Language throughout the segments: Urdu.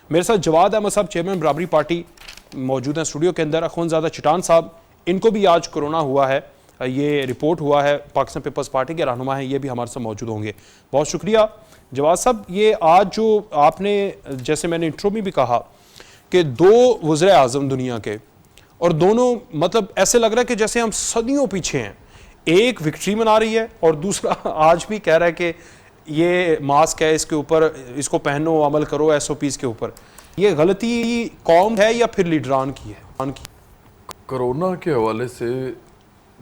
میرے ساتھ جواد احمد صاحب چیئرمین برابری پارٹی موجود ہیں اسٹوڈیو کے اندر. اخوندزادہ چٹان صاحب, ان کو بھی آج کرونا ہوا ہے, یہ رپورٹ ہوا ہے, پاکستان پیپلز پارٹی کے رہنما ہیں, یہ بھی ہمارے ساتھ موجود ہوں گے. بہت شکریہ جواد صاحب. یہ آج جو آپ نے, جیسے میں نے انٹرو میں بھی کہا کہ دو وزراء اعظم دنیا کے, اور دونوں مطلب ایسے لگ رہا ہے کہ جیسے ہم صدیوں پیچھے ہیں. ایک وکٹری منا رہی ہے اور دوسرا آج بھی کہہ رہا ہے کہ یہ ماسک ہے, اس کے اوپر اس کو پہنو, عمل کرو ایس او پیز کے اوپر. یہ غلطی قوم ہے یا پھر لیڈران کی ہے؟ کرونا کے حوالے سے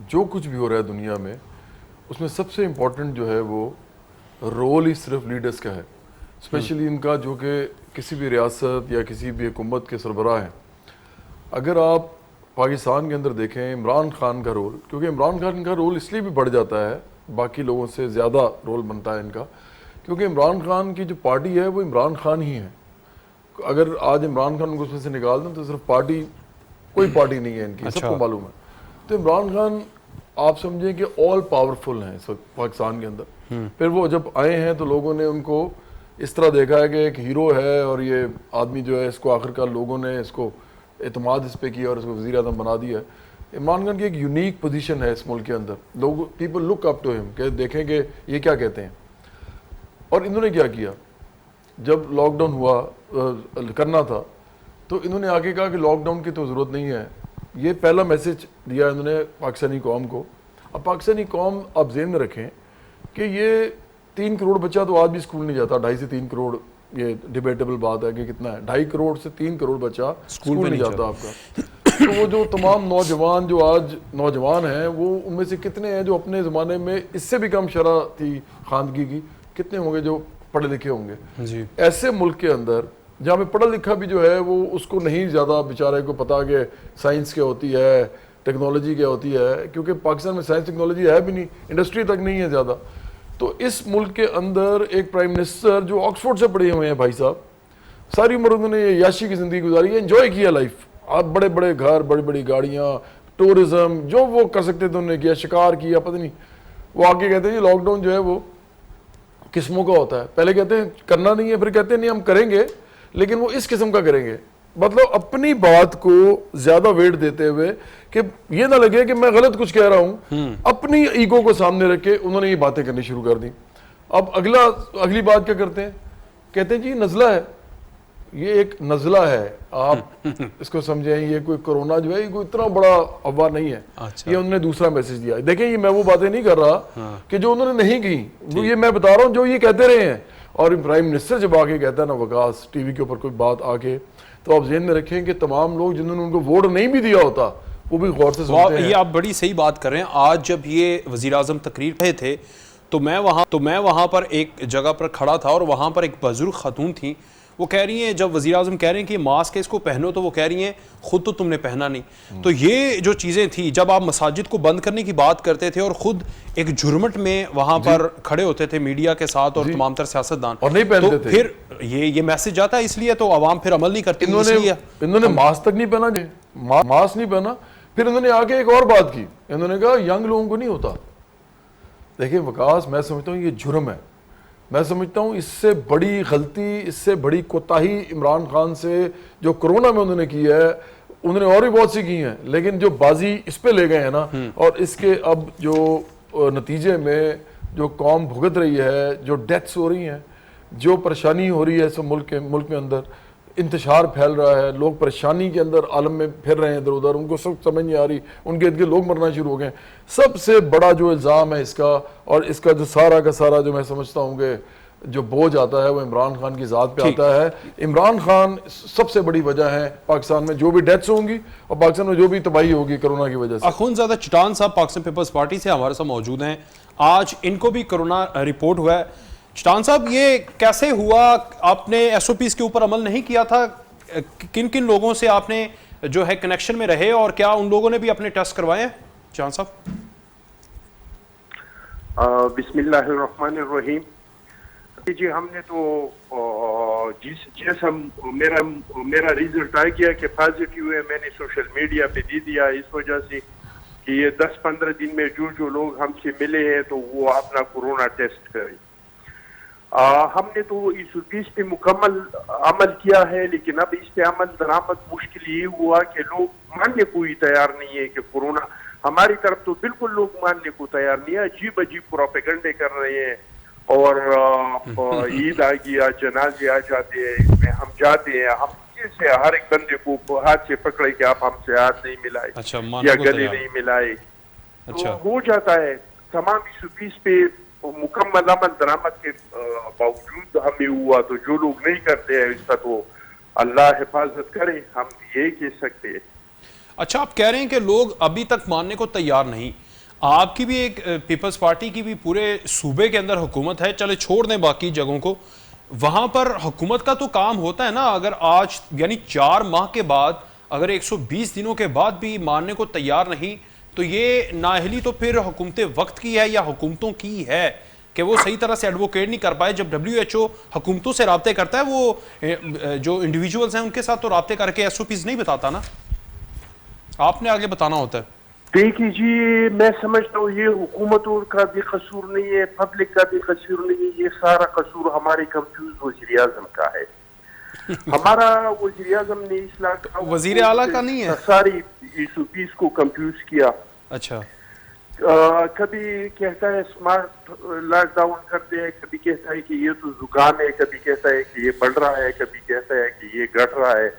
جو کچھ بھی ہو رہا ہے دنیا میں, اس میں سب سے امپورٹنٹ جو ہے وہ رول ہی صرف لیڈرز کا ہے, اسپیشلی ان کا جو کہ کسی بھی ریاست یا کسی بھی حکومت کے سربراہ ہیں. اگر آپ پاکستان کے اندر دیکھیں عمران خان کا رول, کیونکہ عمران خان کا رول اس لیے بھی بڑھ جاتا ہے, باقی لوگوں سے زیادہ رول بنتا ہے ان کا, کیونکہ عمران خان کی جو پارٹی ہے وہ عمران خان ہی ہے. اگر آج عمران خان کو اس میں سے نکال دیں تو صرف پارٹی, کوئی پارٹی نہیں ہے ان کی, سب کو معلوم ہے. تو عمران خان آپ سمجھیں کہ آل پاورفل ہیں اس وقت پاکستان کے اندر. پھر وہ جب آئے ہیں تو لوگوں نے ان کو اس طرح دیکھا ہے کہ ایک ہیرو ہے, اور یہ آدمی جو ہے اس کو آخر کار لوگوں نے اس کو اعتماد اس پہ کیا اور اس کو وزیر اعظم بنا دیا ہے. عمران خان کی ایک یونیک پوزیشن ہے اس ملک کے اندر, لوگ پیپل لک اپ ٹو ہم, کہ دیکھیں کہ یہ کیا کہتے ہیں. اور انہوں نے کیا کیا, جب لاک ڈاؤن ہوا کرنا تھا تو انہوں نے آگے کہا کہ لاک ڈاؤن کی تو ضرورت نہیں ہے. یہ پہلا میسج دیا انہوں نے پاکستانی قوم کو. اب پاکستانی قوم آپ ذہن میں رکھیں کہ یہ 3 کروڑ بچہ تو آج بھی اسکول نہیں جاتا, 2.5 سے 3 کروڑ, یہ ڈیبیٹیبل بات ہے کہ کتنا ہے, 2.5 کروڑ سے 3 کروڑ بچہ اسکول نہیں جاتا آپ کا. تو وہ جو تمام نوجوان جو آج نوجوان ہیں, وہ ان میں سے کتنے ہیں جو اپنے زمانے میں اس سے بھی کم شرح تھی خواندگی کی, کتنے ہوں گے جو پڑھے لکھے ہوں گے. ایسے ملک کے اندر جہاں پہ پڑھا لکھا بھی جو ہے وہ اس کو نہیں زیادہ بیچارے کو پتا کہ سائنس کیا ہوتی ہے, ٹیکنالوجی کیا ہوتی ہے, کیونکہ پاکستان میں سائنس ٹیکنالوجی ہے بھی نہیں, انڈسٹری تک نہیں ہے زیادہ. تو اس ملک کے اندر ایک پرائم منسٹر جو آکسفورڈ سے پڑھے ہوئے ہیں بھائی صاحب, ساری عمر انہوں نے یہ یاشی کی زندگی گزاری ہے, انجوائے کیا لائف. آپ بڑے بڑے گھر, بڑی بڑی گاڑیاں, ٹورزم, جو وہ کر سکتے تھے انہوں نے کیا, شکار کیا, پتہ نہیں. وہ آگے کہتے ہیں یہ لاک ڈاؤن جو ہے وہ قسموں کا ہوتا ہے. پہلے کہتے ہیں کرنا نہیں ہے, پھر کہتے ہیں نہیں ہم کریں گے, لیکن وہ اس قسم کا کریں گے. مطلب اپنی بات کو زیادہ ویٹ دیتے ہوئے کہ یہ نہ لگے کہ میں غلط کچھ کہہ رہا ہوں, اپنی ایگو کو سامنے رکھ کے انہوں نے یہ باتیں کرنی شروع کر دی. اب اگلی بات کیا کرتے ہیں, کہتے ہیں جی نزلہ ہے. یہ ایک نزلہ ہے, آپ اس کو سمجھیں, یہ کوئی کرونا جو ہے یہ کوئی اتنا بڑا افواہ نہیں ہے. یہ انہوں نے دوسرا میسج دیا. دیکھیں یہ میں وہ باتیں نہیں کر رہا کہ جو انہوں نے نہیں کی, وہ یہ میں بتا رہا ہوں جو یہ کہتے رہے ہیں. اور پرائم منسٹر جب آگے کہتا ہے نا وکاس ٹی وی کے اوپر کوئی بات آگے, تو آپ ذہن میں رکھیں کہ تمام لوگ جنہوں نے ان کو ووٹ نہیں بھی دیا ہوتا وہ بھی غور سے سنتے ہیں. یہ آپ بڑی صحیح بات کر رہے ہیں. آج جب یہ وزیر اعظم تقریر پہ تھے تو میں وہاں پر ایک جگہ پر کھڑا تھا, اور وہاں پر ایک بزرگ خاتون تھیں. وہ کہہ رہی ہیں, جب وزیر اعظم کہہ رہے ہیں کہ ماسک ہے اس کو پہنو, تو وہ کہہ رہی ہیں خود تو تم نے پہنا نہیں. تو یہ جو چیزیں تھیں, جب آپ مساجد کو بند کرنے کی بات کرتے تھے اور خود ایک جرمٹ میں وہاں پر کھڑے ہوتے تھے میڈیا کے ساتھ اور تمام تر سیاستدان, اور نہیں پہنتے تھے, پھر یہ میسج جاتا ہے اس لیے تو عوام پھر عمل نہیں کرتی. انہوں نے ماسک تک نہیں پہنا, ماسک نہیں پہنا. پھر انہوں نے آگے ایک اور بات کی, انہوں نے کہا ینگ لوگوں کو نہیں ہوتا. دیکھیں وکاس, میں سمجھتا ہوں یہ جرم ہے. میں سمجھتا ہوں اس سے بڑی غلطی, اس سے بڑی کوتاہی عمران خان سے جو کرونا میں انہوں نے کی ہے, انہوں نے اور بھی بہت سی کی ہیں, لیکن جو بازی اس پہ لے گئے ہیں نا, اور اس کے اب جو نتیجے میں جو قوم بھگت رہی ہے, جو ڈیتھس ہو رہی ہیں, جو پریشانی ہو رہی ہے اس ملک میں اندر, انتشار پھیل رہا ہے, لوگ پریشانی کے اندر عالم میں پھر رہے ہیں ادھر ادھر, ان کو سب سمجھ نہیں آ رہی, ان کے ارد گرد لوگ مرنا شروع ہو گئے. سب سے بڑا جو الزام ہے اس کا, اور اس کا جو سارا کا سارا جو میں سمجھتا ہوں کہ جو بوجھ آتا ہے وہ عمران خان کی ذات پہ آتا ہے. عمران خان سب سے بڑی وجہ ہے پاکستان میں جو بھی ڈیتھس ہوں گی اور پاکستان میں جو بھی تباہی ہوگی کرونا کی وجہ سے. اخوندزادہ چٹان صاحب پاکستان پیپلز پارٹی سے ہمارے ساتھ موجود ہیں. آج ان کو بھی کرونا رپورٹ ہوا ہے. چٹان صاحب یہ کیسے ہوا, آپ نے ایس او پیز کے اوپر عمل نہیں کیا تھا, کن کن لوگوں سے آپ نے جو ہے کنیکشن میں رہے, اور کیا ان لوگوں نے بھی اپنے ٹیسٹ کروائے ہیں؟ چٹان صاحب. بسم اللہ الرحمن الرحیم. جی ہم نے تو جیسا میرا ریزلٹ آ گیا کہ پازیٹیو ہے, میں نے سوشل میڈیا پہ دے دیا, اس وجہ سے کہ یہ 10-15 دن میں جو لوگ ہم سے ملے ہیں تو وہ اپنا کورونا ٹیسٹ کریں. ہم نے تو اس 20 پہ مکمل عمل کیا ہے، لیکن اب اس پہ عمل درآمد مشکل یہ ہوا کہ لوگ ماننے کو ہی تیار نہیں ہے کہ کورونا، ہماری طرف تو بالکل لوگ ماننے کو تیار نہیں ہے، عجیب عجیب پروپیگنڈے کر رہے ہیں، اور عید آ گیا، جنازے آ جاتے ہیں، اس میں ہم جاتے ہیں، ہم سے ہر ایک بندے کو ہاتھ سے پکڑے کہ آپ ہم سے ہاتھ نہیں ملائے یا گلے نہیں ملائے، تو ہو جاتا ہے۔ تمام اس 20 پہ مکمل عمل درآمد کے باوجود ہمیں ہوا، تو جو لوگ نہیں کرتے ہیں اس کا تو اللہ حفاظت کرے، ہم یہ کہہ سکتے ہیں۔ اچھا، آپ کہہ رہے ہیں کہ لوگ ابھی تک ماننے کو تیار نہیں، آپ کی بھی ایک پیپلز پارٹی کی بھی پورے صوبے کے اندر حکومت ہے، چلے چھوڑ دیں باقی جگہوں کو، وہاں پر حکومت کا تو کام ہوتا ہے نا، اگر آج یعنی 4 ماہ کے بعد اگر 120 دنوں کے بعد بھی ماننے کو تیار نہیں، تو یہ نااہلی تو پھر حکومت وقت کی ہے یا حکومتوں کی ہے کہ وہ صحیح طرح سے ایڈووکیٹ نہیں کر پائے۔ جب WHO حکومتوں سے رابطے کرتا ہے، وہ جو انڈیویجولز ہیں ان کے ساتھ تو رابطے کر کے SOPs نہیں بتاتا نا، آپ نے آگے بتانا ہوتا ہے۔ دیکھیے جی، میں سمجھتا ہوں یہ حکومتوں کا بھی قصور نہیں ہے، پبلک کا بھی قصور نہیں ہے، یہ سارا قصور ہمارے کنفیوز وزیر اعظم کا ہے۔ ہمارا وزیر اعظم نے اس وزیر اعلیٰ کا نہیں ہے، ساری SOPs کو کنفیوز کیا۔ اچھا، کبھی کہتا ہے اسمارٹ لاک ڈاؤن کرتے ہیں، کبھی کہتا ہے کہ یہ تو زکام ہے، کبھی کہتا ہے کہ یہ بڑھ رہا ہے، کبھی کہتا ہے کہ یہ گھٹ رہا ہے،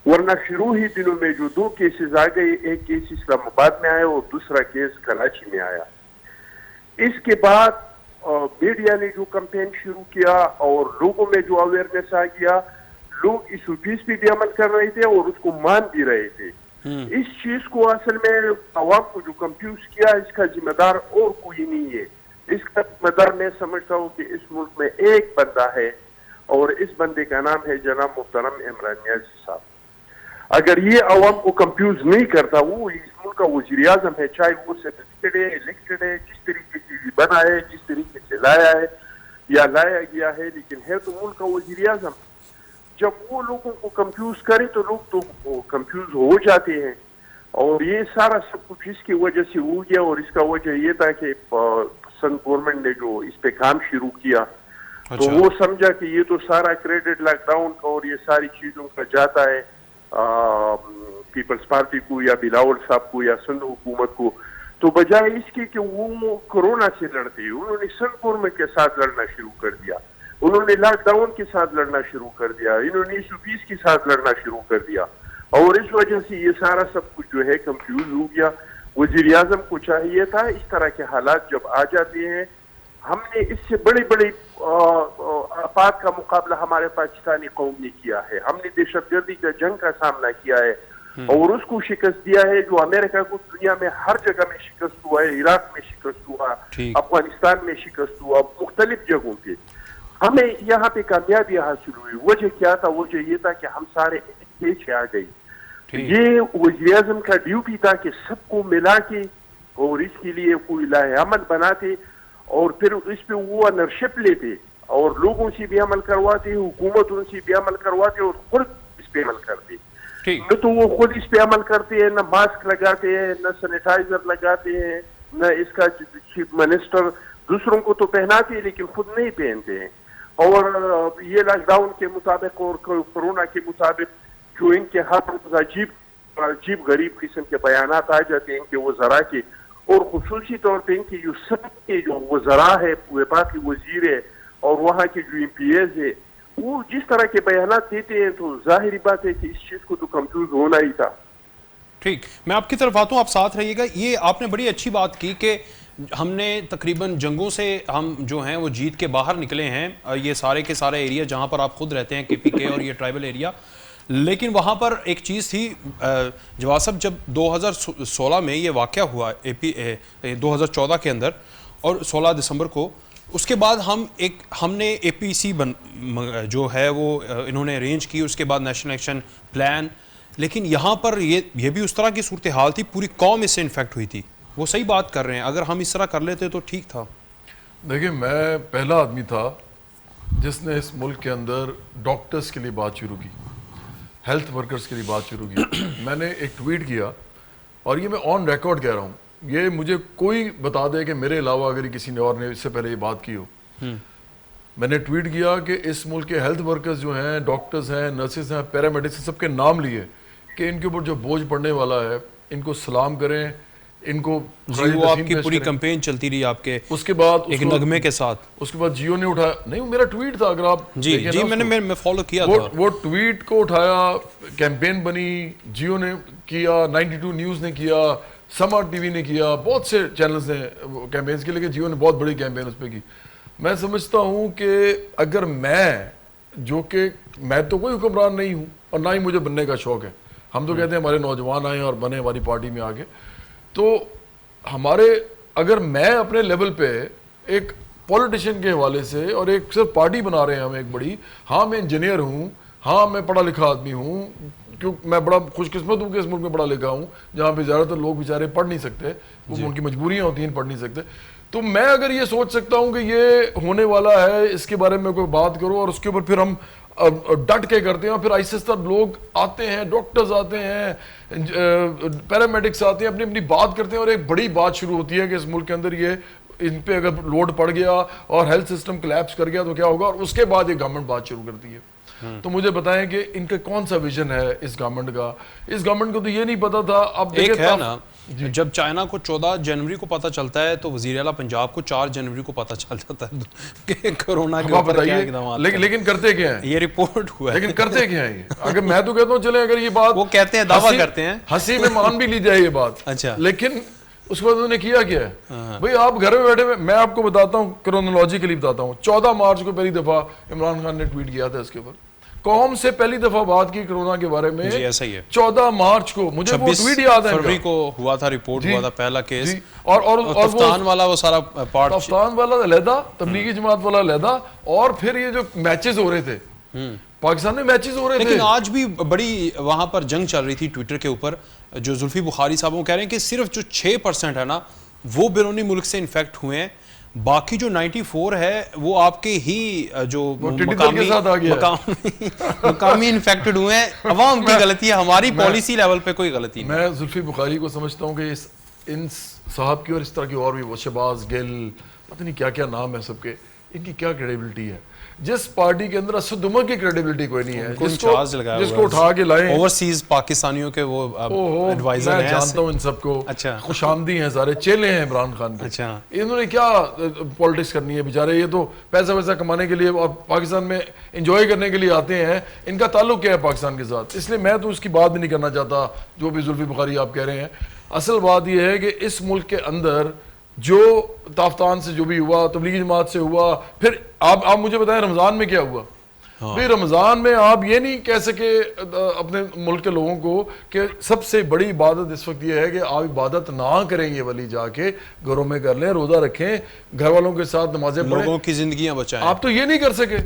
ورنہ شروع ہی دنوں میں جو 2 کیسز آ گئے، ایک کیس اسلام آباد میں آیا اور دوسرا کیس کراچی میں آیا۔ اس کے بعد میڈیا نے جو کمپین شروع کیا اور لوگوں میں جو اویئرنیس آ گیا، لوگ اس 20 پہ بھی عمل کر رہے تھے اور اس کو مان بھی رہے تھے۔ اس چیز کو اصل میں عوام کو جو کنفیوز کیا، اس کا ذمہ دار اور کوئی نہیں ہے، اس کا ذمہ دار میں سمجھتا ہوں کہ اس ملک میں ایک بندہ ہے اور اس بندے کا نام ہے جناب محترم عمران نیازی صاحب۔ اگر یہ عوام کو کنفیوز نہیں کرتا، وہ اس ملک کا وزیر اعظم ہے، چاہے وہ الیکٹڈ ہے، جس طریقے سے بنا ہے، جس طریقے سے لایا ہے یا لایا گیا ہے، لیکن ہے تو ملک کا وزیر اعظم۔ جب وہ لوگوں کو کنفیوز کرے تو لوگ تو کنفیوز ہو جاتے ہیں، اور یہ سارا سب کچھ اس کی وجہ سے ہو گیا، اور اس کا وجہ یہ تھا کہ سنٹ گورنمنٹ نے جو اس پہ کام شروع کیا تو وہ سمجھا کہ یہ تو سارا کریڈٹ لاک ڈاؤن اور یہ ساری چیزوں کا جاتا ہے پیپلز پارٹی کو یا بلاول صاحب کو یا سندھ حکومت کو، تو بجائے اس کے کہ وہ کورونا سے لڑتے، انہوں نے سنٹ گورنمنٹ کے ساتھ لڑنا شروع کر دیا، انہوں نے لاک ڈاؤن کے ساتھ لڑنا شروع کر دیا، انہوں نے SOPs کے ساتھ لڑنا شروع کر دیا، اور اس وجہ سے یہ سارا سب کچھ جو ہے کنفیوز ہو گیا۔ وزیر اعظم کو چاہیے تھا اس طرح کے حالات جب آ جاتے ہیں، ہم نے اس سے بڑے بڑے آفات کا مقابلہ ہمارے پاکستانی قوم نے کیا ہے، ہم نے دہشت گردی کا جنگ کا سامنا کیا ہے اور اس کو شکست دیا ہے، جو امریکہ کو دنیا میں ہر جگہ میں شکست ہوا ہے، عراق میں شکست ہوا، افغانستان میں شکست ہوا، مختلف جگہوں پہ ہمیں یہاں پہ کامیابی حاصل ہوئی۔ وجہ کیا تھا؟ وجہ یہ تھا کہ ہم سارے پیچھے آ گئی۔ یہ وزیر اعظم کا ڈیوٹی تھا کہ سب کو ملا کے اور اس کے لیے کوئی لاہ عمل بناتے، اور پھر اس پہ وہ انرشپ لیتے اور لوگوں سے بھی عمل کرواتے، حکومتوں سے بھی عمل کرواتے اور خود اس پہ عمل کرتے۔ نہ تو وہ خود اس پہ عمل کرتے ہیں، نہ ماسک لگاتے ہیں، نہ سینیٹائزر لگاتے ہیں، نہ اس کا چیف منسٹر دوسروں کو تو پہناتے ہیں لیکن خود نہیں پہنتے ہیں، اور یہ لاک ڈاؤن کے مطابق اور کورونا کے مطابق جو ان کے ہر روز عجیب غریب قسم کے بیانات آ جاتے ہیں کہ وزراء کے، اور خصوصی طور پہ ان کی جو سب کے جو وزراء ہے، وفاقی وزیر ہے اور وہاں کے جو MPs ہے، وہ جس طرح کے بیانات دیتے ہیں تو ظاہری بات ہے کہ اس چیز کو تو کنفیوز ہونا ہی تھا۔ ٹھیک، میں آپ کی طرف آتا ہوں، آپ ساتھ رہیے گا۔ یہ آپ نے بڑی اچھی بات کی کہ ہم نے تقریباً جنگوں سے ہم جو ہیں وہ جیت کے باہر نکلے ہیں، یہ سارے کے سارے ایریا جہاں پر آپ خود رہتے ہیں، KPK اور یہ ٹرائبل ایریا، لیکن وہاں پر ایک چیز تھی جواد صاحب، جب 2016 میں یہ واقعہ ہوا 2014 کے اندر اور 16 دسمبر کو، اس کے بعد ہم نے APC جو ہے وہ انہوں نے ارینج کی، اس کے بعد نیشنل ایکشن پلان، لیکن یہاں پر یہ بھی اس طرح کی صورتحال تھی، پوری قوم اس سے انفیکٹ ہوئی تھی۔ وہ صحیح بات کر رہے ہیں، اگر ہم اس طرح کر لیتے تو ٹھیک تھا۔ دیکھیں، میں پہلا آدمی تھا جس نے اس ملک کے اندر ڈاکٹرز کے لیے بات شروع کی، ہیلتھ ورکرز کے لیے بات شروع کی۔ میں نے ایک ٹویٹ کیا، اور یہ میں آن ریکارڈ کہہ رہا ہوں، یہ مجھے کوئی بتا دے کہ میرے علاوہ اگر کسی نے اور نے اس سے پہلے یہ بات کی ہو، میں نے ٹویٹ کیا کہ اس ملک کے ہیلتھ ورکرز جو ہیں، ڈاکٹرز ہیں، نرسز ہیں، پیرامیڈکس ہیں، سب کے نام لیے کہ ان کے اوپر جو بوجھ پڑنے والا ہے ان کو سلام کریں، ان کو جی وہ آپ کی پوری کمپین چلتی رہی آپ کے اس کے بعد ایک نغمے کے ساتھ. اس کے بعد جیو نے اٹھایا، نہیں وہ میرا ٹویٹ تھا، اگر آپ جی جی میں فالو کیا تھا، وہ ٹویٹ کو اٹھایا، کیمپین بنی، جیو نے کیا، 92 نیوز نے کیا، سما ٹی وی نے کیا، بہت سے چینلز نے کیمپینز کے لیے، جیو نے بہت بڑی کیمپین اس پہ کی. میں سمجھتا ہوں کہ اگر جو کہ میں تو کوئی حکمران نہیں ہوں اور نہ ہی مجھے بننے کا شوق ہے، ہم تو کہتے ہیں ہمارے نوجوان آئیں اور بنے ہماری پارٹی میں آگے، تو اگر میں اپنے لیول پہ ایک پولیٹیشین کے حوالے سے اور ایک صرف پارٹی بنا رہے ہیں ہم ایک بڑی، ہاں میں انجینئر ہوں، ہاں میں پڑھا لکھا آدمی ہوں، کیونکہ میں بڑا خوش قسمت ہوں کہ اس ملک میں پڑھا لکھا ہوں جہاں پہ زیادہ تر لوگ بیچارے پڑھ نہیں سکتے، وہ ان کی مجبوریاں ہوتی ہیں پڑھ نہیں سکتے. تو میں اگر یہ سوچ سکتا ہوں کہ یہ ہونے والا ہے، اس کے بارے میں کوئی بات کرو اور اس کے اوپر پھر ہم ڈٹ کے کرتے ہیں، اور پھر آہستہ لوگ آتے ہیں، ڈاکٹرز آتے ہیں، پیرامیڈکس آتے ہیں، اپنی اپنی بات کرتے ہیں، اور ایک بڑی بات شروع ہوتی ہے کہ اس ملک کے اندر یہ ان پہ اگر لوڈ پڑ گیا اور ہیلتھ سسٹم کلیپس کر گیا تو کیا ہوگا، اور اس کے بعد یہ گورنمنٹ بات شروع کرتی ہے. تو مجھے بتائیں کہ ان کا کون سا ویژن ہے اس گورنمنٹ کا؟ اس گورنمنٹ کو تو یہ نہیں پتا تھا. اب ایک ہے نا، جب چائنا کو 14 جنوری کو پتہ چلتا ہے تو وزیر اعلیٰ پنجاب کو 4 جنوری کو پتہ چل جاتا ہے کہ کورونا کے اوپر کیا اقدامات. لیکن کرتے کیا ہیں؟ یہ رپورٹ ہوا ہے، لیکن کرتے کیا ہیں یہ؟ اگر میں تو کہتا ہوں چلیں اگر یہ بات وہ کہتے ہیں، دعویٰ کرتے ہیں، ہنسی میں مان بھی لی جائے یہ بات، اچھا، لیکن اس کے بعد انہوں نے کیا ہے بھئی آپ گھر میں بیٹھے میں آپ کو بتاتا ہوں، کرونالوجیکلی بتاتا ہوں. 14 مارچ کو پہلی دفعہ عمران خان نے ٹویٹ کیا تھا اس کے اوپر، قوم سے پہلی دفعہ بات کی کرونا کے بارے میں. جی ایسا ہی ہے. 14 مارچ کو مجھے وہ ٹویٹ یاد ہے، فروری کو ہوا تھا، رپورٹ ہوا تھا پہلا کیس، اور تفتان والا وہ سارا پارٹ، تفتان والا علیحدہ، تبلیغی جماعت والا علیحدہ، اور پھر یہ جو میچز ہو رہے تھے پاکستان میں میچز ہو رہے تھے. لیکن آج بھی بڑی وہاں پر جنگ چل رہی تھی ٹویٹر کے اوپر. جو زلفی بخاری صاحب وہ کہہ رہے ہیں کہ صرف جو 6% ہے نا وہ بیرونی ملک سے انفیکٹ ہوئے ہیں، باقی جو 94 ہے وہ آپ کے ہی جو مقامی انفیکٹڈ ہوئے ہیں. عوام کی غلطی ہے، ہماری پالیسی لیول پہ کوئی غلطی نہیں. میں زلفی بخاری کو سمجھتا ہوں کہ ان صاحب کی اور اس طرح کی اور بھی وہ شہباز گل، پتہ نہیں کیا کیا نام ہے سب کے، ان کی کیا کریڈیبلٹی ہے. جس پارٹی کے اندر اسد عمر کی کریڈیبلٹی کوئی نہیں ہے، جس کو اٹھا کے لائیں، اوورسیز پاکستانیوں کے وہ ایڈوائزر ہیں، میں جانتا ہوں ان سب کو، خوش آمدی ہیں، سارے چیلے ہیں عمران خان کے. انہوں نے کیا پالیٹکس کرنی ہے بیچارے، یہ تو پیسہ ویسہ کمانے کے لیے اور پاکستان میں انجوائے کرنے کے لیے آتے ہیں. ان کا تعلق کیا ہے پاکستان کے ساتھ؟ اس لیے میں تو اس کی بات بھی نہیں کرنا چاہتا جو بھی زلفی بخاری آپ کہہ رہے ہیں. اصل بات یہ ہے کہ اس ملک کے اندر جو تافتان سے جو بھی ہوا، تبلیغی جماعت سے ہوا، پھر آپ مجھے بتائیں رمضان میں کیا ہوا. بھئی رمضان میں آپ یہ نہیں کہہ سکے اپنے ملک کے لوگوں کو کہ سب سے بڑی عبادت اس وقت یہ ہے کہ آپ عبادت نہ کریں، یہ والی جا کے گھروں میں کر لیں، روزہ رکھیں، گھر والوں کے ساتھ نمازیں پڑھیں، لوگوں کی زندگیاں بچائیں. آپ تو یہ نہیں کر سکے.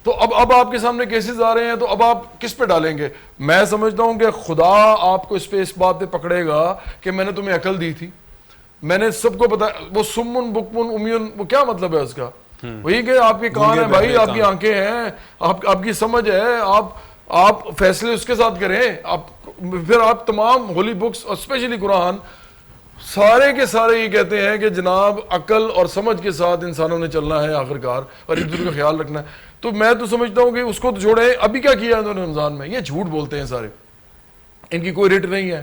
تو اب آپ کے سامنے کیسز آ رہے ہیں، تو اب آپ کس پہ ڈالیں گے؟ میں سمجھتا ہوں کہ خدا آپ کو اس بات پہ پکڑے گا کہ میں نے تمہیں عقل دی تھی، میں نے سب کو پتا. وہ سمن بکمن امیون، وہ کیا مطلب ہے اس کا؟ وہی کہ آپ کے کان ہیں بھائی، آپ کی آنکھیں ہیں، آپ کی سمجھ ہے، آپ فیصلے اس کے ساتھ کریں. پھر آپ تمام ہولی بکس اور اسپیشلی قرآن سارے کے سارے یہ کہتے ہیں کہ جناب عقل اور سمجھ کے ساتھ انسانوں نے چلنا ہے آخرکار، اور ایک دوسرے کا خیال رکھنا ہے. تو میں تو سمجھتا ہوں کہ اس کو تو چھوڑیں. ابھی کیا کیا انہوں نے رمضان میں؟ یہ جھوٹ بولتے ہیں سارے، ان کی کوئی ریٹ نہیں ہے،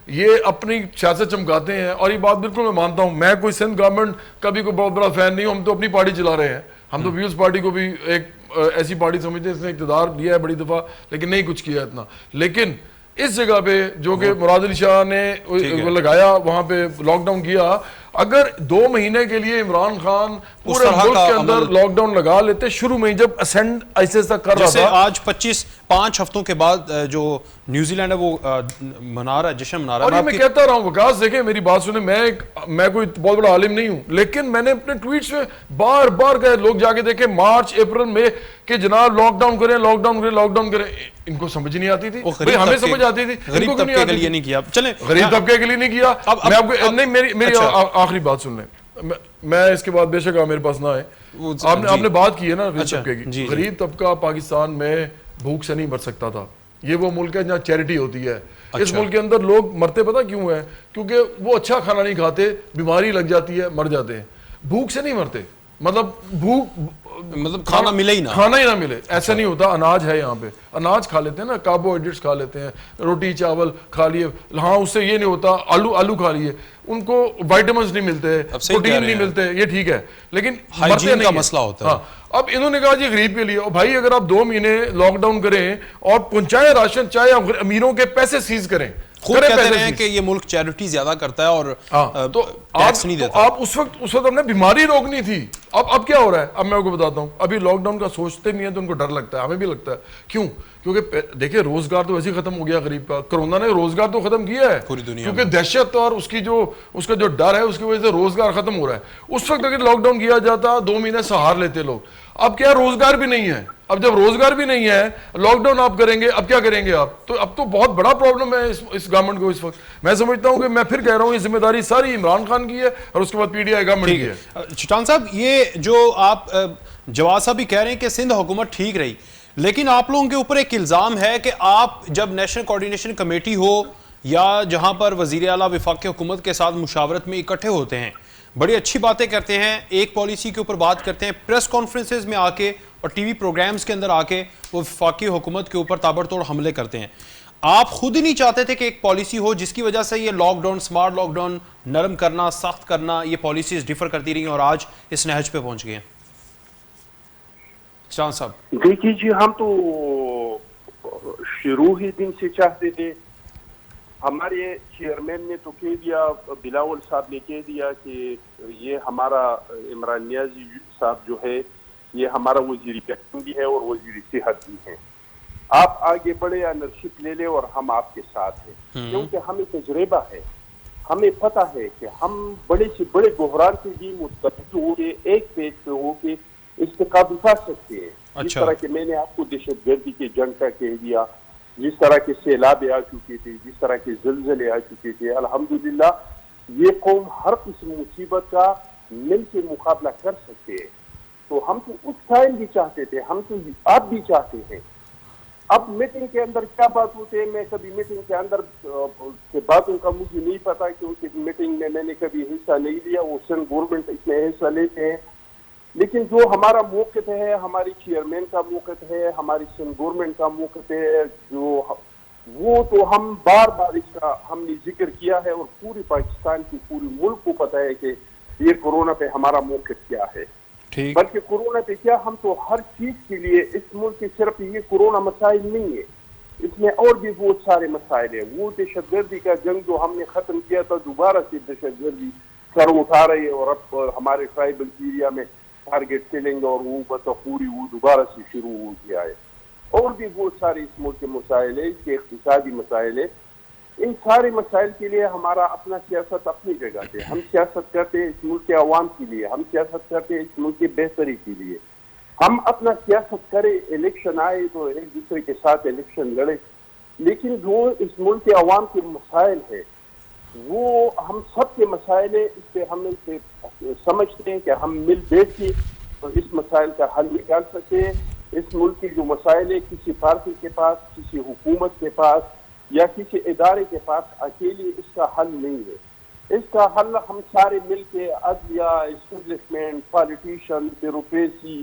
یہ اپنی سیاست چمکاتے ہیں. اور یہ بات بالکل میں مانتا ہوں، میں کوئی سندھ گورنمنٹ کا بھی کوئی بہت بڑا فین نہیں ہوں، ہم تو اپنی پارٹی چلا رہے ہیں. ہم تو پیپلز پارٹی کو بھی ایک ایسی پارٹی سمجھتے ہیں، اس نے اقتدار دیا ہے بڑی دفعہ لیکن نہیں کچھ کیا اتنا. لیکن اس جگہ پہ جو کہ مراد علی شاہ نے لگایا، وہاں پہ لاک ڈاؤن کیا، اگر 2 مہینے کے لیے عمران خان پورے ملک کے اندر لاک ڈاؤن لگا لیتے شروع میں جب اسینڈ ایسے کر رہا تھا، آج 5 ہفتوں کے بعد جو نیوزی لینڈ ہے وہ منا رہا ہے، جشن منا رہا ہے. اور میں کہتا رہا ہوں وکاس، دیکھیں میری بات سنیں، میں کوئی بہت بڑا عالم نہیں ہوں، لیکن میں نے اپنے ٹویٹس میں بار بار کہا لوگ جا کے دیکھیں مارچ اپریل میں کہ جناب لاک ڈاؤن کریں، لاک ڈاؤن کریں، لاک ڈاؤن کریں. ان کو سمجھ نہیں آتی تھی، ہمیں سمجھ آتی تھی، غریب طبقے کے لیے نہیں کیا. چلیں غریب طبقے کے لیے نہیں کیا. میں آپ کو نہیں، میری آخری بات سن لیں، میں اس کے بعد بے شک میرے پاس نہ آئے. آپ نے بات کی ہے نا غریب طبقے کی. غریب طبقہ پاکستان میں بھوک سے نہیں مر سکتا تھا. یہ وہ ملک ہے جہاں چیریٹی ہوتی ہے. اس ملک کے اندر لوگ مرتے پتہ کیوں ہیں؟ کیونکہ وہ اچھا کھانا نہیں کھاتے، بیماری لگ جاتی ہے، مر جاتے ہیں. بھوک سے نہیں مرتے. مطلب بھوک مطلب کھانا ملے ہی نہ، کھانا ہی نہ ملے، ایسا نہیں ہوتا. اناج ہے یہاں پہ، اناج کھا لیتے ہیں نا، کاربوہائیڈریٹس کھا لیتے ہیں، روٹی چاول کھا لیے. ہاں اس سے یہ نہیں ہوتا آلو کھا لیے، ان کو وائٹامنس نہیں ملتے، پروٹین نہیں ملتے، یہ ٹھیک ہے، لیکن ہائیجین کا مسئلہ ہوتا ہے. ہاں اب انہوں نے کہا جی غریب کے لیے، اور بھائی اگر آپ 2 مہینے لاک ڈاؤن کریں اور پہنچائیں راشن، چاہے امیروں کے پیسے سیز کریں، خود کہتے رہے ہیں کہ یہ ملک چیریٹی زیادہ کرتا ہے اور تو ٹیکس نہیں دیتا. آپ اس وقت ہم نے بیماری روکنی تھی. اب کیا ہو رہا ہے؟ اب میں آپ کو بتاتا ہوں. ابھی لاک ڈاؤن کا سوچتے نہیں ہے تو ان کو ڈر لگتا ہے، ہمیں بھی لگتا ہے. کیوں؟ کیونکہ دیکھیں روزگار تو ویسے ہی ختم ہو گیا غریب کا. کرونا نے روزگار تو ختم کیا ہے پوری دنیا، کیونکہ دہشت اور اس کا جو ڈر ہے اس کی وجہ سے روزگار ختم ہو رہا ہے. اس وقت اگر لاک ڈاؤن کیا جاتا 2 مہینے سہار لیتے لوگ. اب کیا روزگار بھی نہیں ہے. اب جب روزگار بھی نہیں ہے، لاک ڈاؤن آپ کریں گے، اب کیا کریں گے آپ؟ تو اب تو بہت بڑا پرابلم ہے اس گورنمنٹ کو اس وقت. میں سمجھتا ہوں کہ میں پھر کہہ رہا ہوں یہ ذمہ داری ساری عمران خان کی ہے اور اس کے بعد PDI گورنمنٹ کی ہے. چٹان صاحب یہ جو آپ جواز صاحب بھی کہہ رہے ہیں کہ سندھ حکومت ٹھیک رہی، لیکن آپ لوگوں کے اوپر ایک الزام ہے کہ آپ جب نیشنل کوارڈینیشن کمیٹی ہو یا جہاں پر وزیر اعلیٰ وفاقی حکومت کے ساتھ مشاورت میں اکٹھے ہوتے ہیں، بڑی اچھی باتیں کرتے ہیں، ایک پالیسی کے اوپر بات کرتے ہیں، پریس کانفرنسز میں آ کے اور ٹی وی پروگرامز کے اندر آ کے وہ وفاقی حکومت کے اوپر تابڑتوڑ حملے کرتے ہیں. آپ خود ہی نہیں چاہتے تھے کہ ایک پالیسی ہو جس کی وجہ سے یہ lockdown, smart lockdown نرم کرنا، سخت کرنا، یہ پالیسیز ڈیفر کرتی رہی ہیں اور آج اس نہج پہ پہنچ گئے ہیں؟ شاہن صاحب دیکھیے جی، ہم تو شروع ہی دن سے چاہتے تھے. ہمارے چیئرمین نے تو کہہ دیا، بلاول صاحب نے کہہ دیا کہ یہ ہمارا عمران نیازی صاحب جو ہے یہ ہمارا وزیر تعلیم بھی ہے اور وزیر صحت بھی ہے. آپ آگے بڑھے، انرشپ لے لے اور ہم آپ کے ساتھ ہیں. کیونکہ ہمیں تجربہ ہے، ہمیں پتہ ہے کہ ہم بڑے سے بڑے بحران سے بھی متفق ہو کے ایک پیج پہ ہو کے اس سے قابو پا سکتے ہیں. جس طرح کہ میں نے آپ کو دہشت گردی کے جنگ کا کہہ دیا، جس طرح کے سیلاب آ چکے تھے، جس طرح کے زلزلے آ چکے تھے، الحمدللہ یہ قوم ہر قسم مصیبت کا مل کے مقابلہ کر سکتے ہیں. تو ہم تو اس ٹائم بھی چاہتے تھے، ہم تو اب بھی چاہتے ہیں. اب میٹنگ کے اندر کیا بات ہوتے ہیں، میں کبھی میٹنگ کے اندر کے باتوں کا مجھے نہیں پتا، کیونکہ میٹنگ میں نے کبھی حصہ نہیں لیا. وہ سینٹ گورنمنٹ اس میں حصہ لیتے ہیں. لیکن جو ہمارا موقف ہے، ہماری چیئرمین کا موقف ہے، ہماری سینٹ گورنمنٹ کا موقف ہے، جو وہ تو ہم بار بار اس کا ہم نے ذکر کیا ہے اور پوری پاکستان کی پوری ملک کو پتہ ہے کہ یہ کورونا پہ ہمارا موقف کیا ہے. بلکہ کورونا پہ کیا، ہم تو ہر چیز کے لیے اس ملک کے صرف یہ کورونا مسائل نہیں ہے، اس میں اور بھی بہت سارے مسائل ہیں. وہ دہشت گردی کا جنگ جو ہم نے ختم کیا تھا، دوبارہ سے دہشت گردی سر اٹھا رہی ہے اور اب ہمارے ٹرائبل ایریا میں ٹارگیٹ کلنگ اور وہ بطخوری وہ دوبارہ سے شروع ہو گیا ہے. اور بھی بہت سارے اس ملک کے مسائل ہیں، اس کے اقتصادی مسائل ہیں. ان سارے مسائل کے لیے ہمارا اپنا سیاست اپنی جگہ پہ. ہم سیاست کرتے ہیں اس ملک کے عوام کے لیے، ہم سیاست کرتے ہیں اس ملک کی بہتری کے لیے. ہم اپنا سیاست کریں، الیکشن آئے تو ایک دوسرے کے ساتھ الیکشن لڑے، لیکن جو اس ملک کے عوام کے مسائل ہے وہ ہم سب کے مسائل ہیں. اس پہ ہم سمجھتے ہیں کہ ہم مل بیٹھ کے اس مسائل کا حل نکال سکتے ہیں. اس ملک کے جو مسائل ہیں کسی پارٹی کے پاس، کسی حکومت کے پاس یا کسی ادارے کے پاس اکیلی اس کا حل نہیں ہے. اس کا حل ہم سارے مل کے، عدلیہ، اسٹیبلشمنٹ، پالیٹیشین، بیوروکریسی،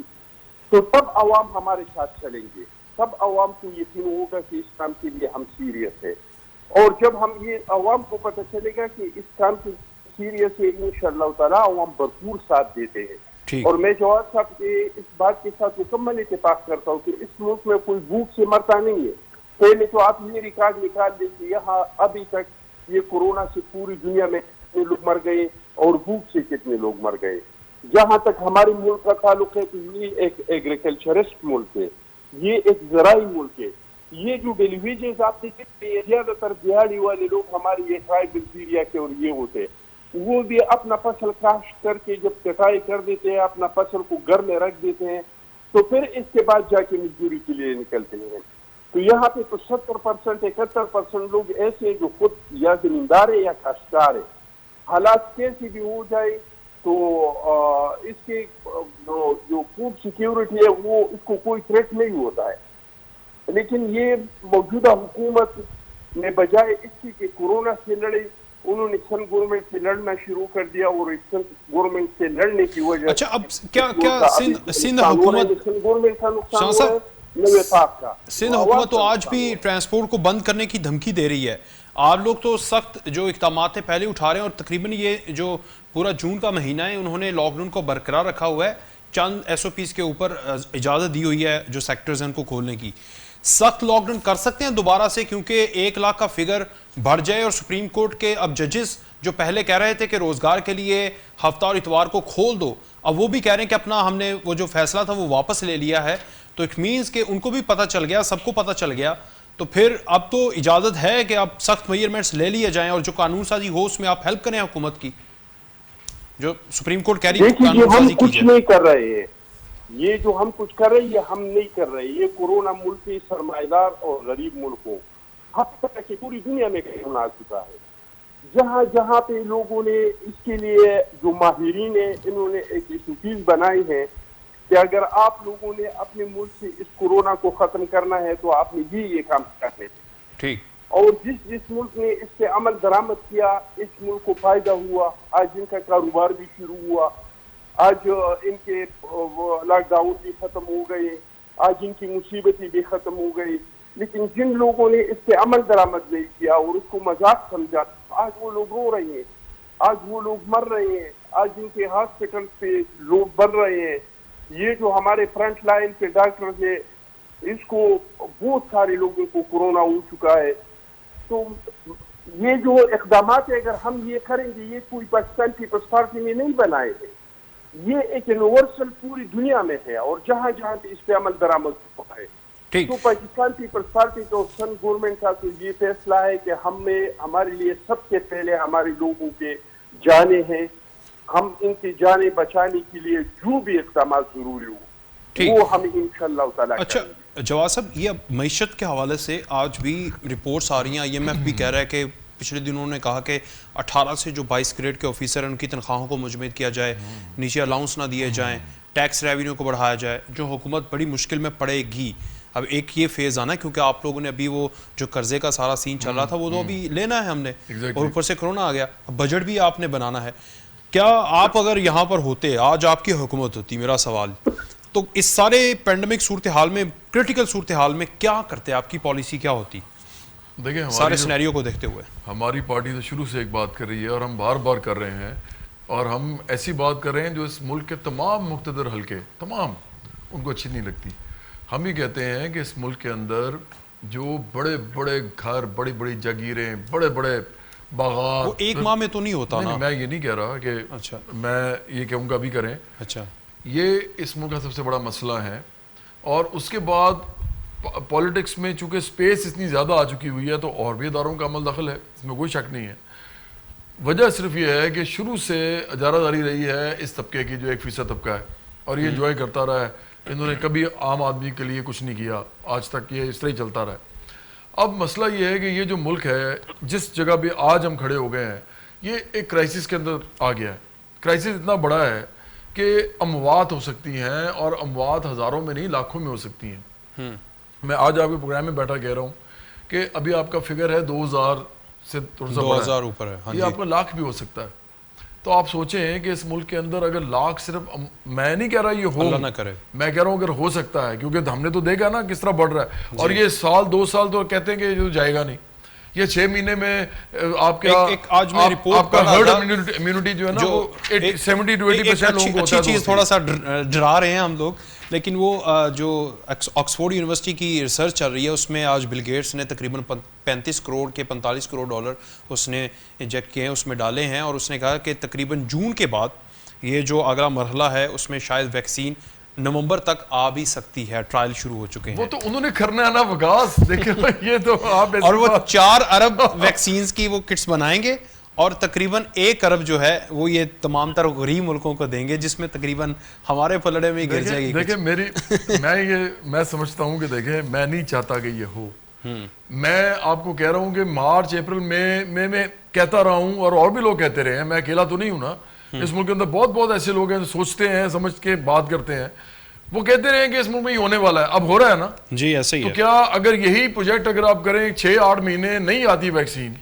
تو تب عوام ہمارے ساتھ چلیں گے. تب عوام کو یقین ہوگا کہ اس کام کے لیے ہم سیریس ہے. اور جب ہم یہ عوام کو پتہ چلے گا کہ اس کام کی سیریس ہے، انشاءاللہ تعالیٰ عوام بھرپور ساتھ دیتے ہیں. اور میں جواز صاحب کے اس بات کے ساتھ مکمل اتفاق کرتا ہوں کہ اس ملک میں کوئی بھوک سے مرتا نہیں ہے. پہلے تو آپ یہ ریکارڈ نکال دیتے یہاں ابھی تک یہ کورونا سے پوری دنیا میں کتنے لوگ مر گئے اور بھوک سے کتنے لوگ مر گئے. جہاں تک ہمارے ملک کا تعلق ہے تو یہ ایک ایگریکلچرسٹ ملک ہے، یہ ایک زرعی ملک ہے. یہ جو ٹیلی ویژنز آپ دیکھتے ہیں زیادہ تر دیہڑی والے لوگ ہمارے یہ ٹرائبل ایریا کے اور یہ ہوتے ہیں، وہ بھی اپنا فصل کاشت کر کے جب کٹائی کر دیتے ہیں، اپنا فصل کو گھر میں رکھ دیتے ہیں، تو پھر اس کے بعد جا کے مزدوری کے لیے نکلتے ہیں. تو یہاں پہ تو 70% 71% لوگ ایسے ہیں جو خود یا زمیندار ہے یا کاشتکار ہے. حالات کیسی بھی ہو جائے تو اس کے جو فوڈ سیکیورٹی ہے وہ اس کو کوئی تھریٹ نہیں ہوتا ہے. لیکن یہ موجودہ حکومت نے بجائے اس کی کہ کورونا سے لڑے انہوں نے سن گورنمنٹ سے لڑنا شروع کر دیا اور سن گورنمنٹ سے لڑنے کی وجہ اچھا اب کیا سندھ حکومت سن گورنمنٹ کا نقصان شاہ ہوا صاحب، ہے، نوے پاک کا سندھ حکومت تو آج بھی ٹرانسپورٹ کو بند کرنے کی دھمکی دے رہی ہے. آپ لوگ تو سخت جو اقدامات ہیں پہلے اٹھا رہے ہیں، اور تقریباً یہ جو پورا جون کا مہینہ ہے انہوں نے لاک ڈاؤن کو برقرار رکھا ہوا ہے، چند ایس او پیز کے اوپر اجازت دی ہوئی ہے جو سیکٹرز ہیں ان کو کھولنے کی. سخت لاک ڈاؤن کر سکتے ہیں دوبارہ سے، کیونکہ 1 لاکھ کا فگر بڑھ جائے اور سپریم کورٹ کے اب ججز جو پہلے کہہ رہے تھے کہ روزگار کے لیے ہفتہ اور اتوار کو کھول دو، اب وہ بھی کہہ رہے ہیں کہ اپنا ہم نے وہ جو فیصلہ تھا وہ واپس لے لیا ہے. تو اٹ مینز کہ ان کو بھی پتہ چل گیا، سب کو پتہ چل گیا، تو پھر اب تو اجازت ہے کہ اب سخت میجرمنٹس لے لیے جائیں اور جو قانون سازی ہو اس میں آپ ہیلپ کریں حکومت کی، جو سپریم کورٹ کہہ رہی ہے دیکھیے قانون ہم سازی کچھ کیجئے. نہیں کر رہے ہیں، یہ جو ہم کچھ کر رہے ہیں یہ ہم نہیں کر رہے. یہ کورونا ملک سرمایہ دار اور غریب ملکوں حد تک کہ پوری دنیا میں کورونا آ چکا ہے. جہاں جہاں پہ لوگوں نے اس کے لیے جو ماہرین ہیں انہوں نے ایک چیز بنائی ہے کہ اگر آپ لوگوں نے اپنے ملک سے اس کورونا کو ختم کرنا ہے تو آپ نے بھی یہ کام کرنے تھے. ٹھیک. اور جس ملک نے اس سے عمل درآمد کیا اس ملک کو فائدہ ہوا. آج جن کا کاروبار بھی شروع ہوا، آج ان کے لاک ڈاؤن بھی ختم ہو گئے، آج ان کی مصیبتیں بھی ختم ہو گئی. لیکن جن لوگوں نے اس سے عمل درآمد نہیں کیا اور اس کو مذاق سمجھا، آج وہ لوگ رو رہے ہیں، آج وہ لوگ مر رہے ہیں، آج ان کے ہاسپٹل پہ لوگ بن رہے ہیں. یہ جو ہمارے فرنٹ لائن کے ڈاکٹر ہیں اس کو بہت سارے لوگوں کو کورونا ہو چکا ہے. تو یہ جو اقدامات ہیں اگر ہم یہ کریں گے، یہ کوئی پاکستان پیپلز پارٹی میں نہیں بنائے ہیں، یہ ایک یونیورسل پوری دنیا میں ہے اور جہاں جہاں پہ اس پہ عمل درآمد ہوا ہے. تو پاکستان پیپلز پارٹی تو سن گورنمنٹ کا تو یہ فیصلہ ہے کہ ہمارے لیے سب سے پہلے ہمارے لوگوں کے جانیں ہیں. ہم ان کی جانیں بچانے کے لیے جو بھی اقدامات ضروری ہو وہ ہم انشاءاللہ تعالیٰ کریں گے. اچھا جواد صاحب، یہ معیشت کے حوالے سے آج بھی رپورٹس آ رہی ہیں، IMF بھی کہہ رہا ہے کہ پچھلے دنوں نے کہا کہ 18 سے جو 22 گریڈ کے آفیسر ہیں ان کی تنخواہوں کو مجمد کیا جائے، نیچے الاؤنس نہ دیے جائیں، ٹیکس ریونیو کو بڑھایا جائے، جو حکومت بڑی مشکل میں پڑے گی. اب ایک یہ فیز آنا ہے کیونکہ آپ لوگوں نے ابھی وہ جو قرضے کا سارا سین چل رہا تھا وہ تو ابھی لینا ہے ہم نے، اور اوپر سے کرونا آ گیا، بجٹ بھی آپ نے بنانا ہے. کیا آپ اگر یہاں پر ہوتے، آج آپ کی حکومت ہوتی، میرا سوال تو اس سارے پینڈیمک صورتحال میں، کرٹیکل صورتحال میں کیا کرتے؟ آپ کی پالیسی کیا ہوتی دیکھیں سارے سینیریو کو دیکھتے ہوئے؟ ہماری پارٹی تو شروع سے ایک بات کر رہی ہے اور ہم بار بار کر رہے ہیں، اور ہم ایسی بات کر رہے ہیں جو اس ملک کے تمام مقتدر حلقے تمام ان کو اچھی نہیں لگتی. ہم یہ کہتے ہیں کہ اس ملک کے اندر جو بڑے بڑے گھر، بڑی بڑی جاگیریں، بڑے بڑے باغات، وہ ایک ماہ میں تو نہیں ہوتا نا. میں یہ نہیں کہہ رہا کہ میں یہ کہوں گا بھی کریں. اچھا، یہ اس ملک کا سب سے بڑا مسئلہ ہے. اور اس کے بعد پولیٹکس میں چونکہ سپیس اتنی زیادہ آ چکی ہوئی ہے تو اور بھی اداروں کا عمل دخل ہے، اس میں کوئی شک نہیں ہے. وجہ صرف یہ ہے کہ شروع سے اجارہ داری رہی ہے اس طبقے کی جو 1% طبقہ ہے، اور یہ انجوائے کرتا رہا ہے. انہوں نے کبھی عام آدمی کے لیے کچھ نہیں کیا، آج تک یہ اس طرح ہی چلتا رہا ہے. اب مسئلہ یہ ہے کہ یہ جو ملک ہے جس جگہ پہ آج ہم کھڑے ہو گئے ہیں یہ ایک کرائسس کے اندر آ گیا ہے. کرائسس اتنا بڑا ہے کہ اموات ہو سکتی ہیں، اور اموات ہزاروں میں نہیں لاکھوں میں ہو سکتی ہیں. میں آج آپ کے پروگرام میں بیٹھا کہہ رہا ہوں کہ ابھی آپ کا فگر ہے 2000 سے تھوڑا سا 2000 اوپر ہے، یہ آپ کا لاکھ بھی ہو سکتا ہے. تو آپ سوچیں کہ اس ملک کے اندر اگر لاکھ صرف، میں نہیں کہہ رہا یہ ہو، اللہ نہ کرے، میں کہہ رہا ہوں اگر ہو سکتا ہے، کیونکہ ہم نے تو دیکھا نا کس طرح بڑھ رہا ہے. اور یہ سال 2 سال تو کہتے ہیں کہ یہ جائے گا نہیں، یہ 6 مہینے میں آپ کا آج میں رپورٹ آپ کا ہرڈ امیونٹی جو ہے نا وہ 70 to 80% لوگوں کو ہوتا ہے. اچھی چیز تھوڑا سا ڈرا رہے ہیں ہم لوگ، لیکن وہ جو آکسفورڈ یونیورسٹی کی ریسرچ چل رہی ہے اس میں آج بل گیٹس نے تقریباً 35 کروڑ کے 45 کروڑ ڈالر اس نے انجیکٹ کیے ہیں، اس میں ڈالے ہیں، اور اس نے کہا کہ تقریباً جون کے بعد یہ جو اگلا مرحلہ ہے اس میں شاید ویکسین نومبر تک آ بھی سکتی ہے. ٹرائل شروع ہو چکے ہیں. وہ تو انہوں نے کرنا ہے نا وکاس، دیکھیں یہ تو آپ اور وہ 4 ارب ویکسینز کی وہ کٹس بنائیں گے، اور تقریباً 1 ارب جو ہے وہ یہ تمام تر غریب ملکوں کو دیں گے، جس میں تقریباً ہمارے پلڑے میں گر جائے گی. دیکھیں میں سمجھتا ہوں کہ دیکھیں میں نہیں چاہتا کہ یہ ہو. میں آپ کو کہہ رہا ہوں کہ مارچ اپریل میں کہتا رہا ہوں، اور بھی لوگ کہتے رہے ہیں، میں اکیلا تو نہیں ہوں نا. اس ملک کے اندر بہت ایسے لوگ ہیں جو سوچتے ہیں، سمجھ کے بات کرتے ہیں، وہ کہتے رہے ہیں کہ اس ملک میں یہ ہونے والا ہے. اب ہو رہا ہے نا جی، ایسے ہی. تو کیا اگر یہی پروجیکٹ اگر آپ کریں 6-8 مہینے نہیں آتی ویکسین،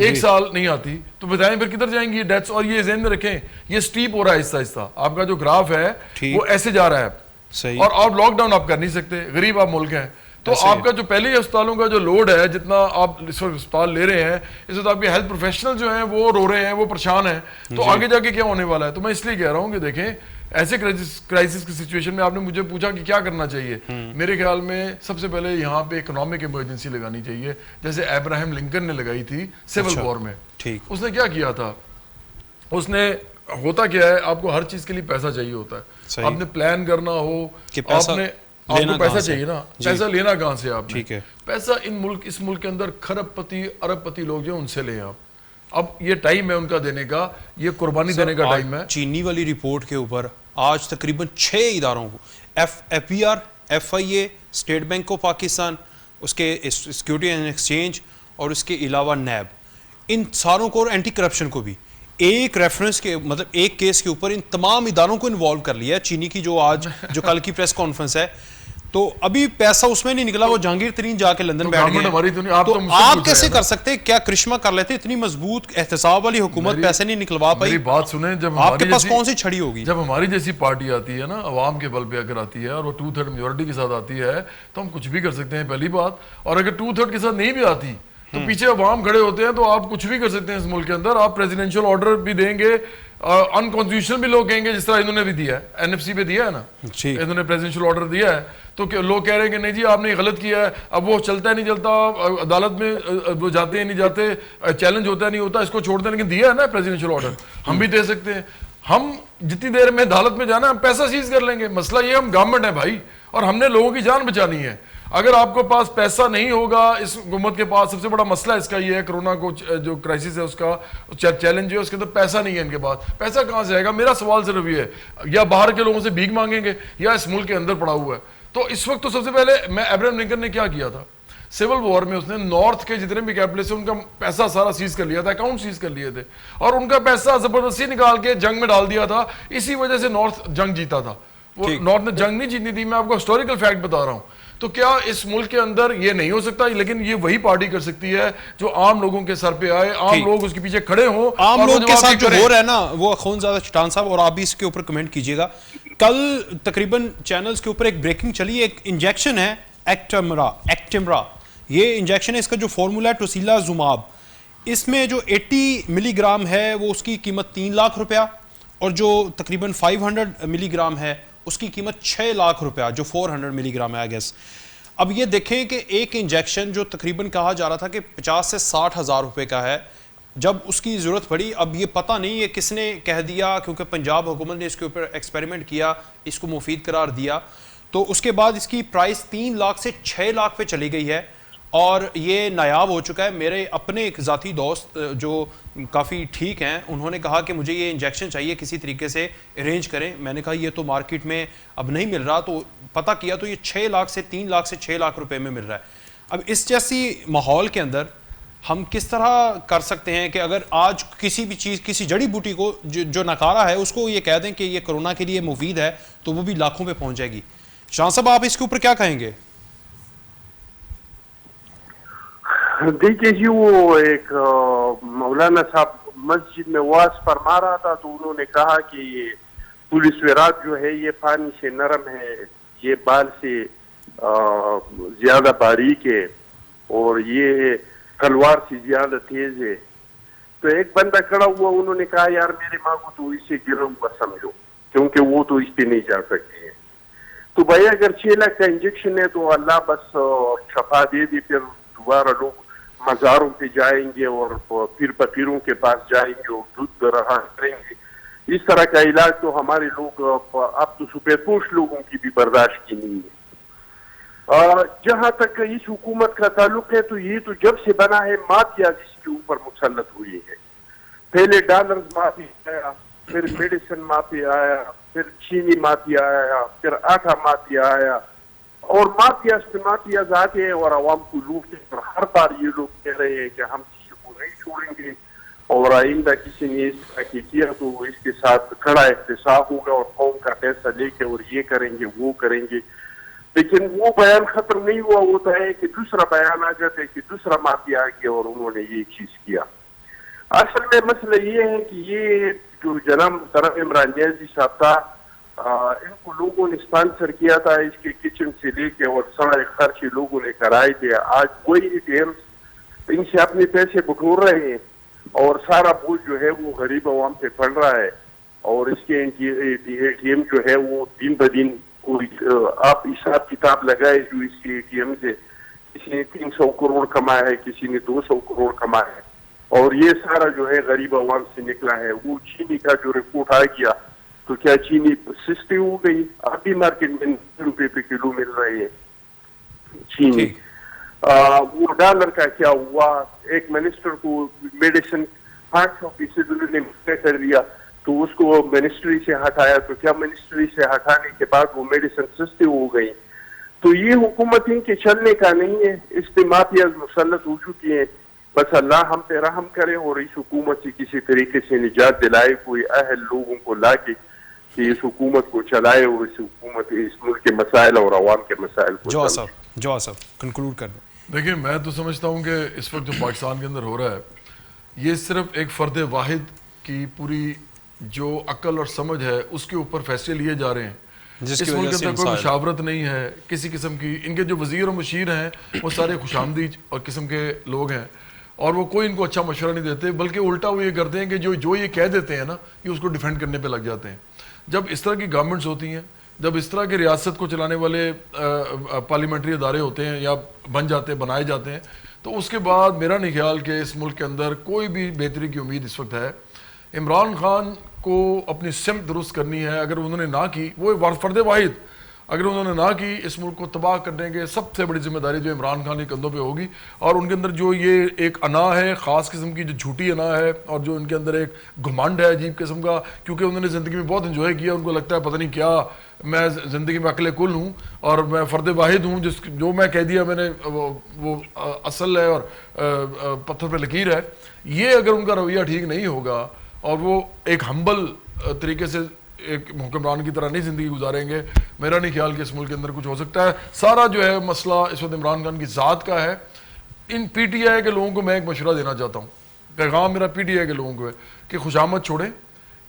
ایک سال نہیں آتی تو بتائیں پھر کدھر جائیں گی یہ ڈیتھس. اور یہ ذہن میں رکھیں یہ سٹیپ ہو رہا ہے آہستہ آہستہ, آپ کا جو گراف ہے وہ ایسے جا رہا ہے, اور آپ لاک ڈاؤن آپ کر نہیں سکتے, غریب آپ ملک ہیں, تو آپ کا جو پہلے اسپتالوں کا جو لوڈ ہے جتنا آپ اس وقت اسپتال لے رہے ہیں, اس وقت آپ کے ہیلتھ پروفیشنل جو ہیں وہ رو رہے ہیں, وہ پریشان ہیں, تو آگے جا کے کیا ہونے والا ہے. تو میں اس لیے کہہ رہا ہوں کہ دیکھیں ایسے کرائسس کی سچویشن میں آپ نے مجھے پوچھا کہ کیا کرنا چاہیے, میرے خیال میں سب سے پہلے یہاں پہ اکنامک ایمرجنسی لگانی چاہیے, جیسے ابراہم لنکن نے لگائی تھی سول وار میں. اس نے کیا کیا تھا, اس نے, ہوتا کیا ہے آپ کو ہر چیز کے لیے پیسہ چاہیے ہوتا ہے, آپ نے پلان کرنا ہو, آپ کو پیسہ چاہیے نا, پیسہ لینا کہاں سے آپ نے, پیسہ اس ملک کے اندر کھرب پتی ارب پتی لوگ جو ان سے لیں آپ. اب یہ ٹائم ہے ان کا دینے کا, یہ قربانی دینے کا ٹائم ہے. چینی والی رپورٹ کے اوپر آج تقریباً 6 اداروں کو, F P R, F I A, State Bank of Pakistan, اس کے سیکیورٹی اینڈ ایکسچینج, اور اس کے علاوہ نیب, ان ساروں کو اور اینٹی کرپشن کو بھی ایک ریفرنس کے مطلب ایک کیس کے اوپر ان تمام اداروں کو انوالو کر لیا ہے. چینی کی جو کل کی پریس کانفرنس ہے, تو ابھی پیسہ اس میں نہیں نکلا, وہ جہانگیر ترین جا کے لندن بیٹھ گئے. تو آپ کیسے کر سکتے, کیا کرشمہ کر لیتے, اتنی مضبوط احتساب والی حکومت پیسے نہیں نکلوا پائی. میری بات سنیں, جب آپ کے پاس کون سی چھڑی ہوگی, جب ہماری جیسی پارٹی آتی ہے نا عوام کے بل پہ اگر آتی ہے اور وہ 2/3 میجورٹی کے ساتھ آتی ہے تو ہم کچھ بھی کر سکتے ہیں پہلی بات. اور اگر 2/3 کے ساتھ نہیں بھی آتی تو پیچھے عوام کھڑے ہوتے ہیں, تو آپ کچھ بھی کر سکتے ہیں اس ملک کے اندر. آپ پریزیڈنشل آرڈر بھی دیں گے, انکانسٹیٹیوشنل بھی لوگ کہیں گے, جس طرح انہوں نے بھی دیا ہے, این ایف سی پہ دیا ہے نا, انہوں نے پریزیڈنشل آرڈر دیا ہے, تو لوگ کہہ رہے ہیں کہ نہیں جی آپ نے غلط کیا ہے. اب وہ چلتا ہے نہیں چلتا, عدالت میں وہ جاتے ہیں نہیں جاتے, چیلنج ہوتا ہے نہیں ہوتا, اس کو چھوڑتے ہیں, لیکن دیا ہے نا پریزیڈنشل آرڈر, ہم بھی دے سکتے ہیں. ہم جتنی دیر میں عدالت میں جانا ہم پیسہ سیز کر لیں گے. مسئلہ یہ ہم گورنمنٹ ہے بھائی, اور ہم نے لوگوں کی جان بچانی ہے. اگر آپ کو پاس پیسہ نہیں ہوگا, اس حکومت کے پاس سب سے بڑا مسئلہ اس کا یہ ہے, کرونا کو جو کرائسس ہے اس کا چیلنج ہے, اس کے اندر پیسہ نہیں ہے ان کے پاس. پیسہ کہاں سے آئے گا؟ میرا سوال صرف یہ ہے, یا باہر کے لوگوں سے بھیک مانگیں گے یا اس ملک کے اندر پڑا ہوا ہے. تو اس وقت تو سب سے پہلے میں ابراہم لنکن نے کیا کیا تھا, سول وار میں اس نے نارتھ کے جتنے بھی کیپٹل سے ان کا پیسہ سارا سیز کر لیا تھا, اکاؤنٹ سیز کر لیے تھے, اور ان کا پیسہ زبردستی نکال کے جنگ میں ڈال دیا تھا. اسی وجہ سے نارتھ جنگ جیتا تھا. وہ نارتھ نے جنگ نہیں جیتنی تھی, میں آپ کو ہسٹوریکل فیکٹ بتا رہا ہوں. تو کیا اس ملک کے اندر یہ نہیں ہو سکتا؟ لیکن یہ وہی پارٹی کر سکتی ہے جو عام لوگوں کے سر پہ آئے, عام لوگ اس کے پیچھے کھڑے ہوں, عام لوگ کے ساتھ جو ہو رہا ہے نا, وہ اخوندزادہ چٹان صاحب, اور آپ بھی اس کے اوپر کمنٹ کیجئے گا. کل تقریباً چینلز کے اوپر ایک بریکنگ چلی, ایک انجیکشن ہے ایکٹمرا, یہ انجیکشن ہے, اس کا جو فارمولا ہے ٹوسیلا زوماب, اس میں جو 80 ملی گرام ہے وہ اس کی قیمت 3 لاکھ روپیہ, اور جو تقریباً 500 ملی گرام ہے اس کی قیمت 6 لاکھ روپیہ, جو 400 ملی گرام ہے آئی گیس. اب یہ دیکھیں کہ ایک انجیکشن جو تقریباً کہا جا رہا تھا کہ 50 سے 60 ہزار روپے کا ہے, جب اس کی ضرورت پڑی, اب یہ پتہ نہیں یہ کس نے کہہ دیا, کیونکہ پنجاب حکومت نے اس کے اوپر ایکسپیریمنٹ کیا, اس کو مفید قرار دیا, تو اس کے بعد اس کی پرائس 3 لاکھ سے 6 لاکھ پہ چلی گئی ہے, اور یہ نایاب ہو چکا ہے. میرے اپنے ایک ذاتی دوست جو کافی ٹھیک ہیں, انہوں نے کہا کہ مجھے یہ انجیکشن چاہیے, کسی طریقے سے ارینج کریں. میں نے کہا یہ تو مارکیٹ میں اب نہیں مل رہا, تو پتہ کیا تو یہ 6 لاکھ سے 3 لاکھ سے 6 لاکھ روپے میں مل رہا ہے. اب اس جیسی ماحول کے اندر ہم کس طرح کر سکتے ہیں کہ اگر آج کسی بھی چیز, کسی جڑی بوٹی کو جو نکارا ہے اس کو یہ کہہ دیں کہ یہ کرونا کے لیے مفید ہے, تو وہ بھی لاکھوں پہ پہنچ جائے گی. شاہ صاحب آپ اس کے اوپر کیا کہیں گے؟ دیکھیے جی, وہ ایک مولانا صاحب مسجد میں واز فرما رہا تھا, تو انہوں نے کہا کہ یہ پولیس ویرات جو ہے یہ پانی سے نرم ہے, یہ بال سے زیادہ باریک ہے, اور یہ تلوار سے زیادہ تیز ہے. تو ایک بندہ کھڑا ہوا, انہوں نے کہا یار میرے ماں کو تو اسے گرا ہوا سمجھو, کیونکہ وہ تو اس پہ نہیں جا سکتے ہیں. تو بھائی اگر 6 لاکھ کا انجیکشن ہے تو اللہ بس شفا دے دی, پھر دوبارہ لوگ مزاروں پہ جائیں گے اور پیر فقیروں کے پاس جائیں گے اور دودھ رہا کریں گے. اس طرح کا علاج تو ہمارے لوگ اب تو سفید پوش لوگوں کی بھی برداشت کی نہیں ہے. جہاں تک اس حکومت کا تعلق ہے, تو یہ تو جب سے بنا ہے مافیا جس کے اوپر مسلط ہوئی ہے. پہلے ڈالرز مافیا آیا, پھر میڈیسن مافیا آیا, پھر چینی مافیا آیا, پھر آٹا مافیا آیا, اور مافیاز آتے ہیں اور عوام کو لوٹتے ہیں. اور ہر بار یہ لوگ کہہ رہے ہیں کہ ہم کسی کو نہیں چھوڑیں گے, اور آئندہ کسی نے اس طرح کیا تو اس کے ساتھ کڑا احتساب ہوگا, اور قوم کا پیسہ لے کے اور یہ کریں گے وہ کریں گے. لیکن وہ بیان ختم نہیں ہوا, ہوتا ہے کہ دوسرا بیان آ جاتا ہے کہ دوسرا مافیا آ گیا اور انہوں نے یہ چیز کیا. اصل میں مسئلہ یہ ہے کہ یہ جو جناب محترم عمران نیازی صاحب تھا، ان کو لوگوں نے اسپانسر کیا تھا، اس کے کچن سے لے کے اور سارے خرچے لوگوں نے کرائے تھے. آج وہی ATMs ان سے اپنے پیسے بٹور رہے ہیں اور سارا بوجھ جو ہے وہ غریب عوام پہ پڑ رہا ہے. اور اس کے ATM جو ہے وہ دن بدن کوئی آپ حساب کتاب لگائے جو اس کے ATM سے کسی نے 300 کروڑ کمایا ہے، کسی نے 200 کروڑ کمایا ہے، اور یہ سارا جو ہے غریب عوام سے نکلا ہے. وہ چینی کا جو رپورٹ آ گیا تو کیا چینی سستی ہو گئی؟ اب بھی مارکیٹ میں 90 روپے پہ کلو مل رہی ہے چینی. وہ ڈالر کا کیا ہوا؟ ایک منسٹر کو میڈیسن 500% انہوں نے کر دیا تو اس کو منسٹری سے ہٹایا، تو کیا منسٹری سے ہٹانے کے بعد وہ میڈیسن سستی ہو گئی؟ تو یہ حکومت ان کے چلنے کا نہیں ہے، اس پہ مافیاز مسلط ہو چکی ہیں. بس اللہ ہم پہ رحم کرے اور اس حکومت سے کسی طریقے سے نجات دلائے، کوئی اہل لوگوں کو لا کے کہ اس حکومت کو چلائے اور اس حکومت اس ملک کے مسائل اور عوام کے مسائل کو جو صاحب کنکلوڈ کر دیں. دیکھیں میں تو سمجھتا ہوں کہ اس وقت جو پاکستان کے اندر ہو رہا ہے یہ صرف ایک فرد واحد کی پوری جو عقل اور سمجھ ہے اس کے اوپر فیصلے لیے جا رہے ہیں. اس ملک کے اندر کوئی مشاورت نہیں ہے کسی قسم کی. ان کے جو وزیر و مشیر ہیں وہ سارے خوش آمدید اور قسم کے لوگ ہیں اور وہ کوئی ان کو اچھا مشورہ نہیں دیتے، بلکہ الٹا وہ یہ کرتے ہیں کہ جو یہ کہہ دیتے ہیں نا یہ اس کو ڈیفینڈ کرنے پہ لگ جاتے ہیں. جب اس طرح کی گورنمنٹس ہوتی ہیں، جب اس طرح کے ریاست کو چلانے والے پارلیمنٹری ادارے ہوتے ہیں یا بنائے جاتے ہیں، تو اس کے بعد میرا نہیں خیال کہ اس ملک کے اندر کوئی بھی بہتری کی امید اس وقت ہے. عمران خان کو اپنی سمت درست کرنی ہے. اگر انہوں نے نہ کی، وہ فرد واحد، اگر انہوں نے نہ کی اس ملک کو تباہ کرنے کے سب سے بڑی ذمہ داری جو عمران خان کے کندھوں پہ ہوگی. اور ان کے اندر جو یہ ایک انا ہے، خاص قسم کی جو جھوٹی انا ہے، اور جو ان کے اندر ایک گھمنڈ ہے عجیب قسم کا، کیونکہ انہوں نے زندگی میں بہت انجوائے کیا، ان کو لگتا ہے پتہ نہیں کیا میں زندگی میں عقل کل ہوں اور میں فرد واحد ہوں، جو میں کہہ دیا میں نے وہ اصل ہے اور پتھر پہ لکیر ہے. یہ اگر ان کا رویہ ٹھیک نہیں ہوگا اور وہ ایک ہمبل طریقے سے ایک حکمران کی طرح نہیں زندگی گزاریں گے، میرا نہیں خیال کہ اس ملک کے اندر کچھ ہو سکتا ہے. سارا جو ہے مسئلہ اس وقت عمران خان کی ذات کا ہے. ان PTI کے لوگوں کو میں ایک مشورہ دینا چاہتا ہوں، پیغام میرا PTI کے لوگوں کو ہے کہ خوشامد چھوڑیں،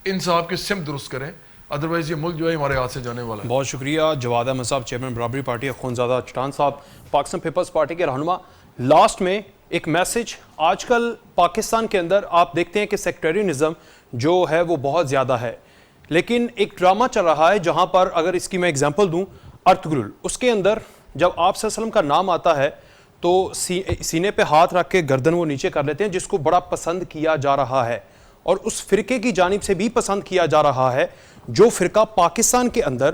انصاف کی سمت درست کریں، ادروائز یہ ملک جو ہے ہمارے ہاتھ سے جانے والا ہے. بہت شکریہ جواد احمد صاحب، چیئرمین برابری پارٹی، اخوندزادہ چٹان صاحب پاکستان پیپلز پارٹی کے رہنما. لاسٹ میں ایک میسج، آج کل پاکستان کے اندر آپ دیکھتے ہیں کہ سیکٹرینزم جو ہے وہ بہت زیادہ ہے، لیکن ایک ڈرامہ چل رہا ہے جہاں پر اگر اس کی میں اگزامپل دوں، ارطغرل، اس کے اندر جب آپ صلی اللہ علیہ وسلم کا نام آتا ہے تو سینے پہ ہاتھ رکھ کے گردن وہ نیچے کر لیتے ہیں، جس کو بڑا پسند کیا جا رہا ہے اور اس فرقے کی جانب سے بھی پسند کیا جا رہا ہے جو فرقہ پاکستان کے اندر